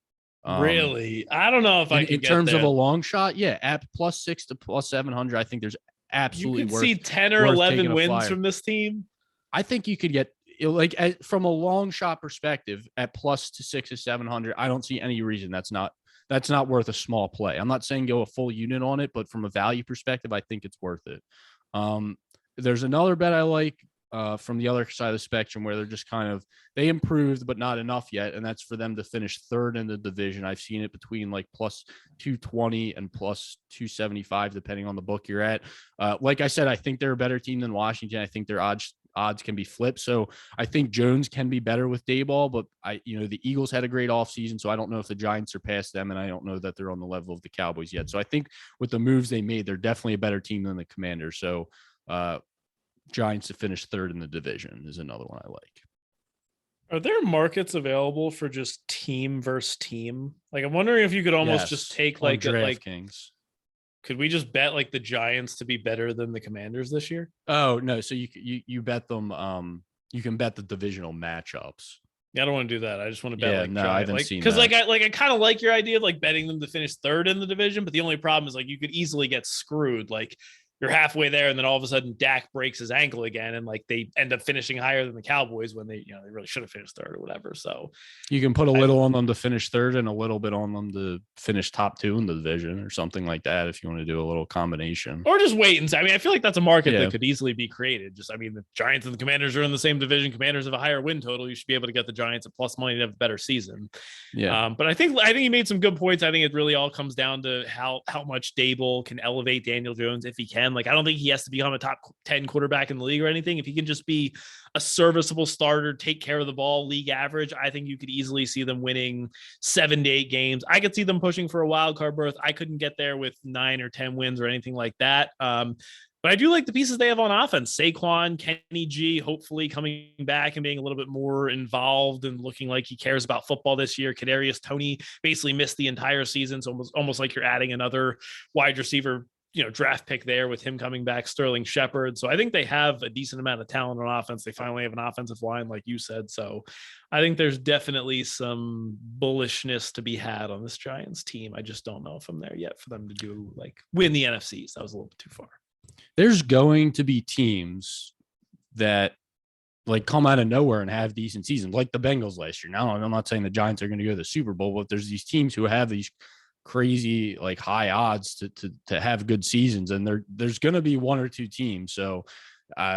Really? I don't know if I can in terms of a long shot. Yeah. At plus 600 to plus 700, I think there's absolutely you could see 10 or 11 wins from this team. I think you could get from a long shot perspective at plus to 600 to 700. I don't see any reason that's not worth a small play. I'm not saying go a full unit on it, but from a value perspective, I think it's worth it. There's another bet I like from the other side of the spectrum where they're just they improved, but not enough yet. And that's for them to finish 3rd in the division. I've seen it between like plus 220 and plus 275, depending on the book you're at. Like I said, I think they're a better team than Washington. I think their odds can be flipped. So I think Jones can be better with Daboll, but the Eagles had a great offseason. So I don't know if the Giants surpassed them, and I don't know that they're on the level of the Cowboys yet. So I think with the moves they made, they're definitely a better team than the Commanders. So Giants to finish 3rd in the division is another one I like. Are there markets available for just team versus team? Like, I'm wondering if you could almost just Yes, take on like, DraftKings. could we just bet like the Giants to be better than the Commanders this year? Oh no, so you bet them. You can bet the divisional matchups. Yeah, I don't want to do that. I just want to bet Yeah, like no, I Giant, haven't like seen because that. I kind of like your idea of like betting them to finish third in the division, but the only problem is like you could easily get screwed. Like you're halfway there, and then all of a sudden Dak breaks his ankle again, and like they end up finishing higher than the Cowboys when they really should have finished third or whatever. So You can put a I little on them to finish third and a little bit on them to finish top 2 in the division or something like that if you want to do a little combination. or just wait and see. I mean, I feel like that's a market Yeah. that could easily be created. Just, I mean, the Giants and the Commanders are in the same division. Commanders have a higher win total. You should be able to get the Giants at plus money to have a better season. Yeah. But I think you made some good points. I think it really all comes down to how much Dable can elevate Daniel Jones if he can. Like, I don't think he has to become a top 10 quarterback in the league or anything. If he can just be a serviceable starter, take care of the ball, league average, I think you could easily see them winning 7 to 8 games. I could see them pushing for a wild card berth. I couldn't get there with 9 or 10 wins or anything like that. But I do like the pieces they have on offense. Saquon, Kenny G, hopefully coming back and being a little bit more involved and looking like he cares about football this year. Kadarius Toney basically missed the entire season, so almost like you're adding another wide receiver, draft pick there with him coming back. Sterling Shepard. So I think they have a decent amount of talent on offense. They finally have an offensive line, like you said. So I think there's definitely some bullishness to be had on this Giants team. I just don't know if I'm there yet for them to do like win the NFC East. That was a little bit too far. There's going to be teams that like come out of nowhere and have decent seasons, like the Bengals last year. Now, I'm not saying the Giants are going to go to the Super Bowl, but there's these teams who have these crazy like high odds to have good seasons, and there's going to be one or two teams. So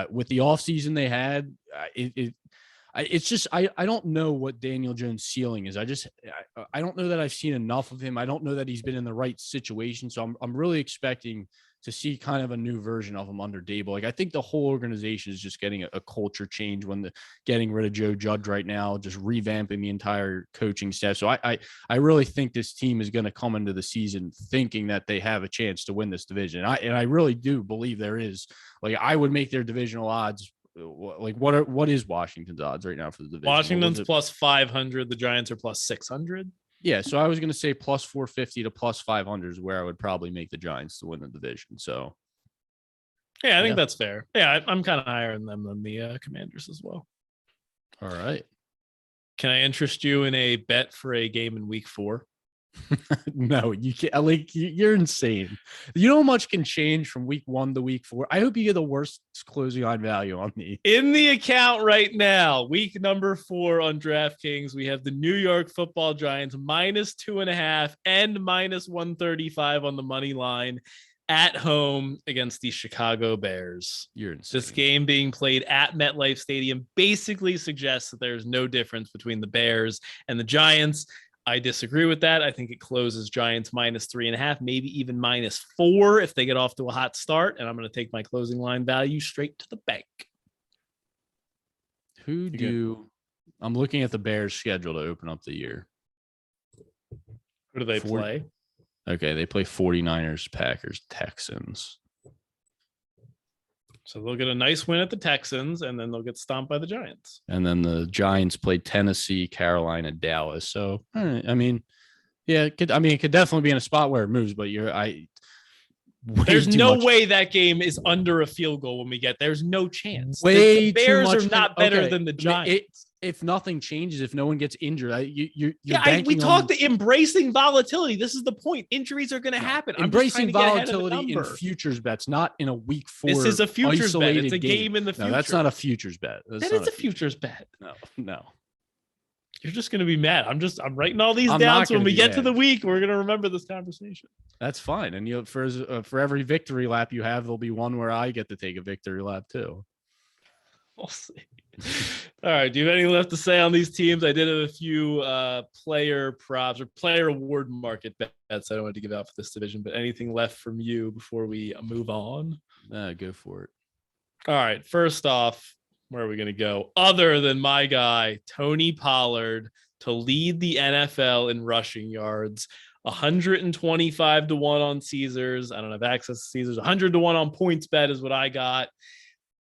with the offseason they had, it's just I don't know what Daniel Jones' ceiling is. I don't know that I've seen enough of him. I don't know that he's been in the right situation. So I'm really expecting to see kind of a new version of him under Dable. Like I think the whole organization is just getting a culture change when getting rid of Joe Judge right now, just revamping the entire coaching staff. So I really think this team is going to come into the season thinking that they have a chance to win this division. And I really do believe there is. Like I would make their divisional odds. Like what is Washington's odds right now for the division? Washington's plus 500. The Giants are plus 600. Yeah, so I was going to say plus 450 to plus 500 is where I would probably make the Giants to win the division. So, yeah, I think that's fair. Yeah, I'm kind of higher in them than the Commanders as well. All right. Can I interest you in a bet for a game in Week 4? No, you can't. Like you're insane. You know how much can change from Week 1 to Week 4. I hope you get the worst closing on value on me. In the account right now, week number 4 on DraftKings, we have the New York Football Giants minus 2.5 and minus 135 on the money line at home against the Chicago Bears. You're insane. This game being played at MetLife Stadium basically suggests that there's no difference between the Bears and the Giants. I disagree with that. I think it closes Giants minus 3.5, maybe even minus 4 if they get off to a hot start. And I'm going to take my closing line value straight to the bank. I'm looking at the Bears' schedule to open up the year. Who do they play? Okay, they play 49ers, Packers, Texans. So they'll get a nice win at the Texans, and then they'll get stomped by the Giants. And then the Giants play Tennessee, Carolina, Dallas. So, I mean, yeah, it could definitely be in a spot where it moves, but there's no way that game is under a field goal when we get there's no chance. Way the Bears too much are not better than the Giants. If nothing changes, if no one gets injured, we talked embracing volatility. This is the point. Injuries are going to happen. Embracing volatility in futures bets, not in a Week 4. This is a futures bet. It's a game in the future. No, that's not a futures bet. That is a futures bet. No. You're just going to be mad. I'm writing all these down. So when we get to the week, we're going to remember this conversation. That's fine. And for every victory lap you have, there'll be one where I get to take a victory lap too. We'll see. All right. Do you have anything left to say on these teams? I did have a few player props or player award market bets I don't want to give out for this division, but anything left from you before we move on? Go for it. All right. First off, where are we going to go? Other than my guy, Tony Pollard, to lead the NFL in rushing yards, 125 to 1 on Caesars. I don't have access to Caesars. 100 to 1 on PointsBet is what I got.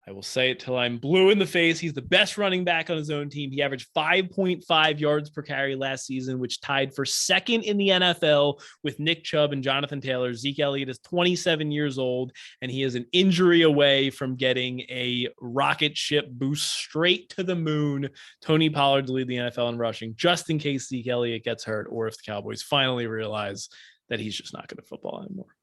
I will say it till I'm blue in the face. He's the best running back on his own team. He averaged 5.5 yards per carry last season, which tied for second in the NFL with Nick Chubb and Jonathan Taylor. Zeke Elliott is 27 years old, and he is an injury away from getting a rocket ship boost straight to the moon. Tony Pollard to lead the NFL in rushing, just in case Zeke Elliott gets hurt or if the Cowboys finally realize that he's just not good at football anymore.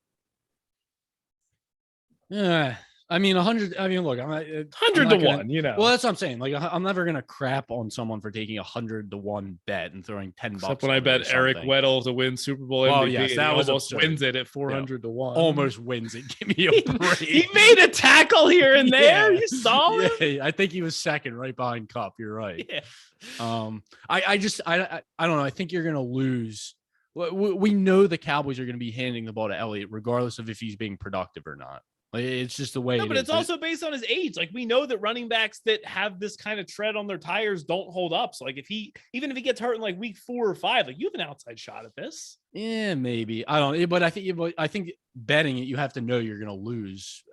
Yeah. I mean, 100. I mean, look, I'm 100 to 1, you know. Well, that's what I'm saying. Like, I'm never going to crap on someone for taking 100 to 1 bet and throwing $10. Except when I bet Eric Weddle to win Super Bowl MVP. Well, yes, that was almost absurd. Wins it at 400 to 1. Almost wins it. Give me a break. He made a tackle here and there. You saw it. Yeah, I think he was second, right behind Cup. You're right. Yeah. I don't know. I think you're going to lose. We know the Cowboys are going to be handing the ball to Elliott, regardless of if he's being productive or not. Like, it's just the way. No, but it's also based on his age. Like, we know that running backs that have this kind of tread on their tires don't hold up. So, like, even if he gets hurt in like week 4 or 5, like, you have an outside shot at this. Yeah, maybe. I don't. But I think betting it, you have to know you're going to lose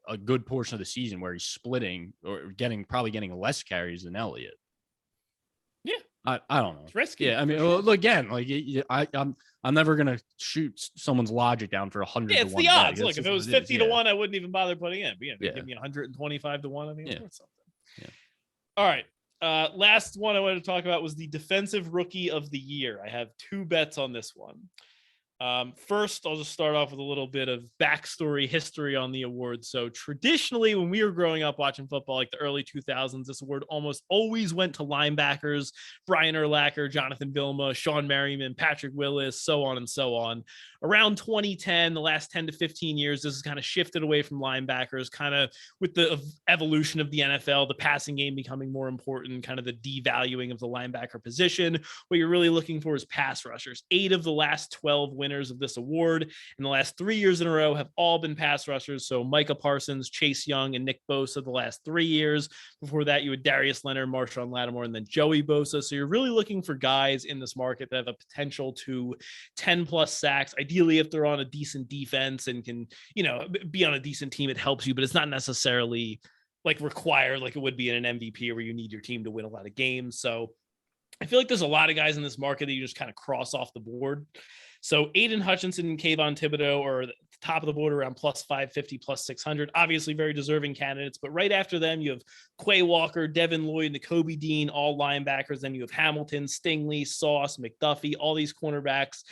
a good portion of the season where he's splitting or probably getting less carries than Elliott. Yeah. I don't know. It's risky. Yeah, I mean, well, again, like I'm never gonna shoot someone's logic down for 100. Yeah, it's to 1 the odds. Look, if it was 50 to 1, I wouldn't even bother putting in. But give me 125 to 1. I think it's worth something. Yeah. All right. Last one I wanted to talk about was the defensive rookie of the year. I have 2 bets on this one. First, I'll just start off with a little bit of backstory history on the award. So traditionally, when we were growing up watching football, like the early 2000s, this award almost always went to linebackers: Brian Urlacher, Jonathan Vilma, Sean Merriman, Patrick Willis, so on and so on. Around 2010, the last 10 to 15 years, this has kind of shifted away from linebackers, kind of with the evolution of the NFL, the passing game becoming more important, kind of the devaluing of the linebacker position. What you're really looking for is pass rushers. 8 of the last 12 winners of this award in the last 3 years in a row have all been pass rushers. So Micah Parsons, Chase Young, and Nick Bosa the last 3 years. Before that, you had Darius Leonard, Marshawn Lattimore, and then Joey Bosa. So you're really looking for guys in this market that have a potential to 10 plus sacks. Ideally, if they're on a decent defense and can, be on a decent team, it helps you, but it's not necessarily like required like it would be in an MVP where you need your team to win a lot of games. So I feel like there's a lot of guys in this market that you just kind of cross off the board. So Aiden Hutchinson and Kayvon Thibodeau are at the top of the board around plus 550, plus 600. Obviously very deserving candidates, but right after them, you have Quay Walker, Devin Lloyd, Nakobe Dean, all linebackers. Then you have Hamilton, Stingley, Sauce, McDuffie, all these cornerbacks.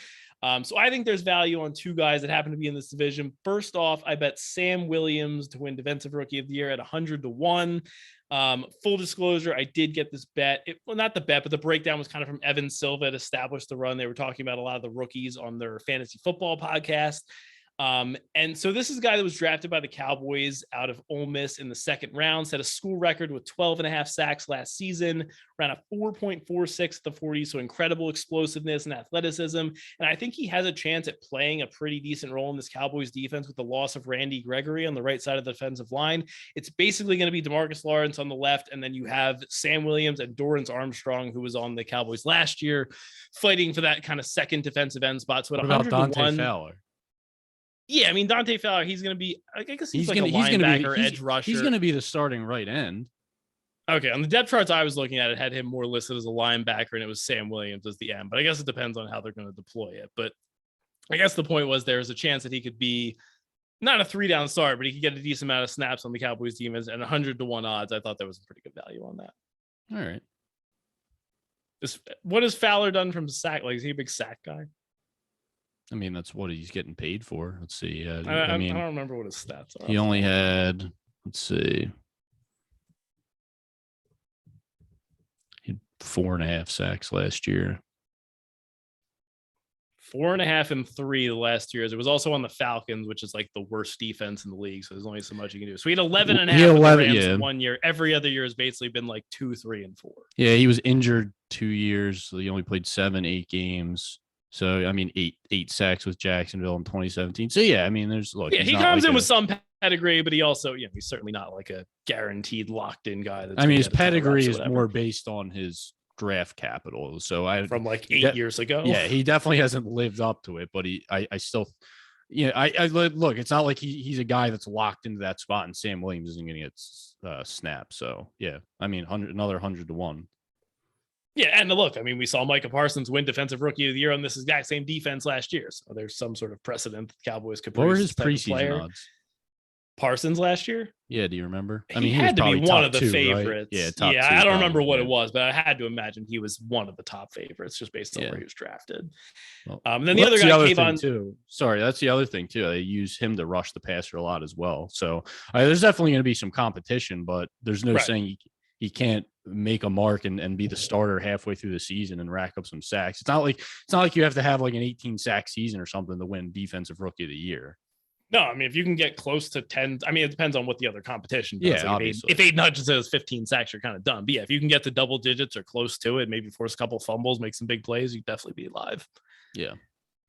So I think there's value on 2 guys that happen to be in this division. First off, I bet Sam Williams to win Defensive Rookie of the Year at 100 to 1. Full disclosure, I did get this bet. Not the bet, but the breakdown was kind of from Evan Silva at Established the Run. They were talking about a lot of the rookies on their fantasy football podcast. And so this is a guy that was drafted by the Cowboys out of Ole Miss in the 2nd round, set a school record with 12.5 sacks last season, ran a 4.46 at the 40. So incredible explosiveness and athleticism. And I think he has a chance at playing a pretty decent role in this Cowboys defense with the loss of Randy Gregory on the right side of the defensive line. It's basically going to be DeMarcus Lawrence on the left. And then you have Sam Williams and Dorrance Armstrong, who was on the Cowboys last year, fighting for that kind of second defensive end spot. So at 100 to 1, Dante Fowler? Yeah, I mean, Dante Fowler, he's going to be, I guess he's like a linebacker, edge rusher. He's going to be the starting right end. Okay, on the depth charts I was looking at, it had him more listed as a linebacker, and it was Sam Williams as the end. But I guess it depends on how they're going to deploy it. But I guess the point was there's a chance that he could be not a 3-down start, but he could get a decent amount of snaps on the Cowboys defense, and 100 to 1 odds. I thought there was a pretty good value on that. All right. What has Fowler done from sack? Like, is he a big sack guy? I mean, that's what he's getting paid for. Let's see. I don't remember what his stats are. He only had, let's see, he had 4.5 sacks last year. 4.5 and 3 the last 2 years. It was also on the Falcons, which is like the worst defense in the league. So there's only so much you can do. So he had 11 and a half 11, 1 year. Every other year has basically been like 2, 3, and 4. Yeah, he was injured 2 years. So he only played 7-8 games. So, I mean, eight sacks with Jacksonville in 2017. So, yeah, I mean, there's look. Yeah, he comes in with some pedigree, but he also, he's certainly not like a guaranteed locked in guy. I mean, his pedigree is more based on his draft capital. So from like 8 years ago. Yeah, he definitely hasn't lived up to it, but I still Yeah, I look. It's not like he's a guy that's locked into that spot, and Sam Williams isn't going to get snaps. So yeah, I mean, another 100 to 1. Yeah, and look, I mean, we saw Micah Parsons win Defensive Rookie of the Year on this exact same defense last year. So there's some sort of precedent that the Cowboys could What were produce his preseason odds? Parsons last year? Yeah, do you remember? I mean, he had to be one of the favorites. Right? Yeah, I don't remember what it was, but I had to imagine he was one of the top favorites just based on where he was drafted. Well, then the other guy, Kayvon, too. Sorry, that's the other thing too. They use him to rush the passer a lot as well. So there's definitely going to be some competition, but there's no saying he can't make a mark and be the starter halfway through the season and rack up some sacks. It's not like you have to have like an 18 sack season or something to win Defensive Rookie of the Year. No, I mean, if you can get close to 10, I mean, it depends on what the other competition does. Yeah, like if Aiden Hutchinson has 15 sacks, you're kind of done. But yeah, if you can get to double digits or close to it, maybe force a couple fumbles, make some big plays, you'd definitely be live. Yeah.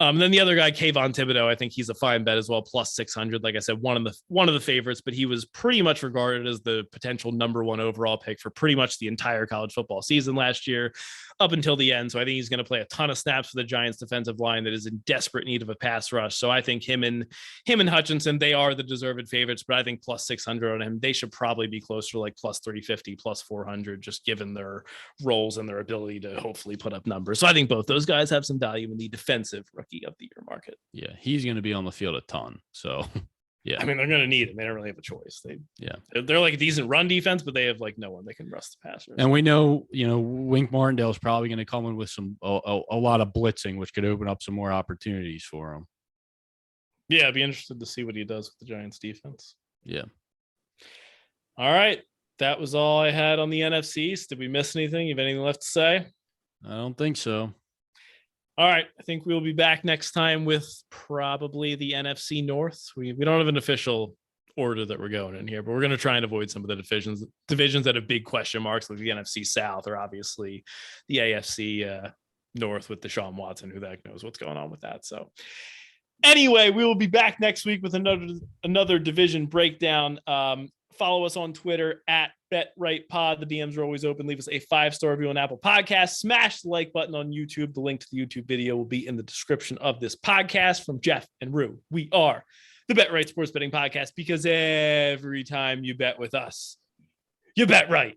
Then the other guy, Kayvon Thibodeau, I think he's a fine bet as well, plus 600. Like I said, one of the favorites, but he was pretty much regarded as the potential number one overall pick for pretty much the entire college football season last year, up until the end. So I think he's going to play a ton of snaps for the Giants defensive line that is in desperate need of a pass rush. So I think him and Hutchinson, they are the deserved favorites, but I think plus 600 on him, they should probably be closer to like plus 350, plus 400, just given their roles and their ability to hopefully put up numbers. So I think both those guys have some value in the defensive Rookie of the Year market. Yeah, he's going to be on the field a ton. So yeah, I mean, they're going to need him. They don't really have a choice. They're like a decent run defense, but they have like no one that can rush the passer. And we know, Wink Martindale is probably going to come in with a lot of blitzing, which could open up some more opportunities for him. Yeah, I'd be interested to see what he does with the Giants defense. Yeah. All right. That was all I had on the NFC East. Did we miss anything? You have anything left to say? I don't think so. All right. I think we'll be back next time with probably the NFC North. We don't have an official order that we're going in here, but we're going to try and avoid some of the divisions that have big question marks, like the NFC South or obviously the AFC North with Deshaun Watson. Who the heck knows what's going on with that. So anyway, we will be back next week with another division breakdown. Follow us on Twitter at BetRightPod. The DMs are always open. Leave us a 5-star review on Apple Podcasts. Smash the like button on YouTube. The link to the YouTube video will be in the description of this podcast. From Jeff and Rue, we are the Bet Right Sports Betting Podcast, because every time you bet with us, you bet right.